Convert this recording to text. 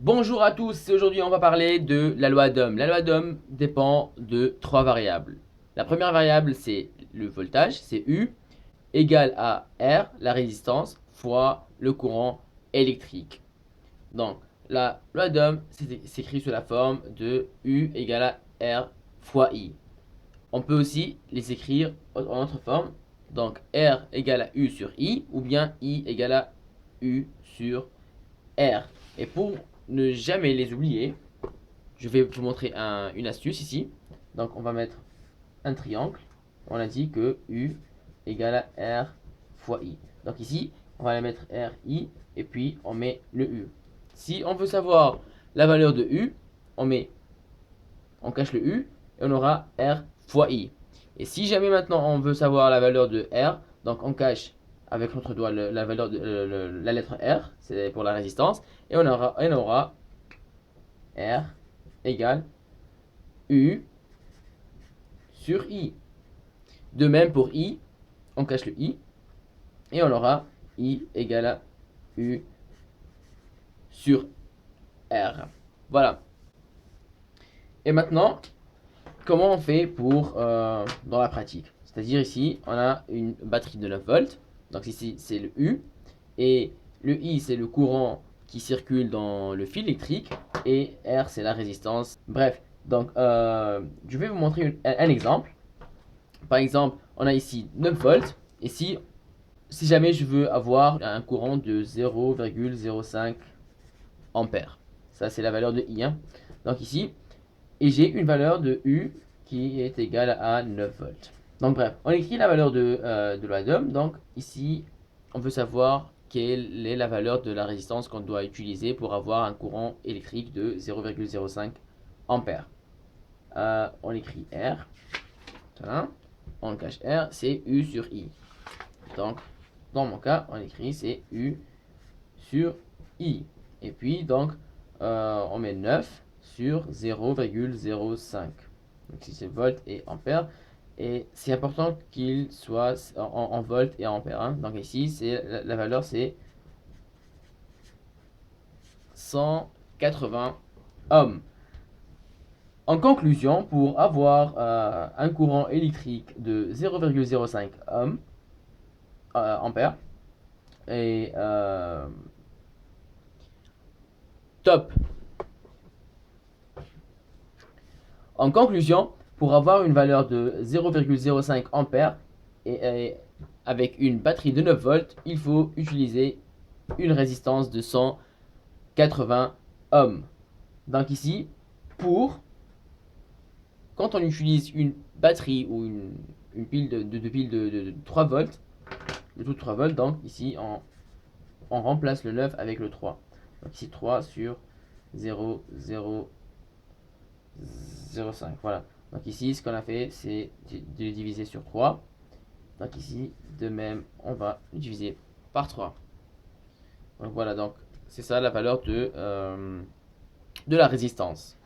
Bonjour à tous, aujourd'hui on va parler de la loi d'Ohm. La loi d'Ohm dépend de trois variables. La première variable c'est le voltage, c'est U, égale à R, la résistance, fois le courant électrique. Donc la loi d'Ohm s'écrit sous la forme de U égale à R fois I. On peut aussi les écrire en autre forme, donc R égale à U sur I, ou bien I égale à U sur R. Et pour ne jamais les oublier, je vais vous montrer une astuce ici. Donc on va mettre un triangle. On a dit que U égale à R fois I. Donc ici, on va mettre R, I, et puis on met le U. Si on veut savoir la valeur de U, on cache le U, et on aura R fois I. Et si jamais maintenant on veut savoir la valeur de R, donc on cache avec notre doigt la valeur de la lettre R, c'est pour la résistance, et on aura R égale U sur I. De même pour I, on cache le I, et on aura I égale à U sur R. Voilà. Et maintenant, comment on fait pour dans la pratique? C'est-à-dire ici, on a une batterie de 9 volts. Donc ici, c'est le U. Et le I, c'est le courant qui circule dans le fil électrique. Et R, c'est la résistance. Bref, donc je vais vous montrer un exemple. Par exemple, on a ici 9 volts. Et si jamais je veux avoir un courant de 0,05 ampères. Ça, c'est la valeur de I. Hein. Donc ici, et j'ai une valeur de U qui est égale à 9 volts. Donc bref, on écrit la valeur de loi d'Ohm. Donc ici, on veut savoir quelle est la valeur de la résistance qu'on doit utiliser pour avoir un courant électrique de 0,05 ampères. On écrit R. Voilà. On cache R, c'est U sur I. Donc, dans mon cas, on écrit c'est U sur I. Et puis, donc, on met 9 sur 0,05. Donc, si c'est volts et ampères. Et c'est important qu'il soit en volts et ampères. Hein. Donc, ici, la valeur, c'est 180 ohms. En conclusion, pour avoir un courant électrique de 0,05 ohms, ampères, et top. En conclusion, pour avoir une valeur de 0,05 ampères et avec une batterie de 9 volts, il faut utiliser une résistance de 180 ohms. Donc ici, quand on utilise une batterie ou une pile de pile de 3 volts, de tout 3 volts, donc ici on remplace le 9 avec le 3. Donc ici 3 sur 0,005. Voilà. Donc ici, ce qu'on a fait, c'est de diviser sur 3. Donc ici, de même, on va diviser par 3. Donc voilà, donc c'est ça la valeur de la résistance.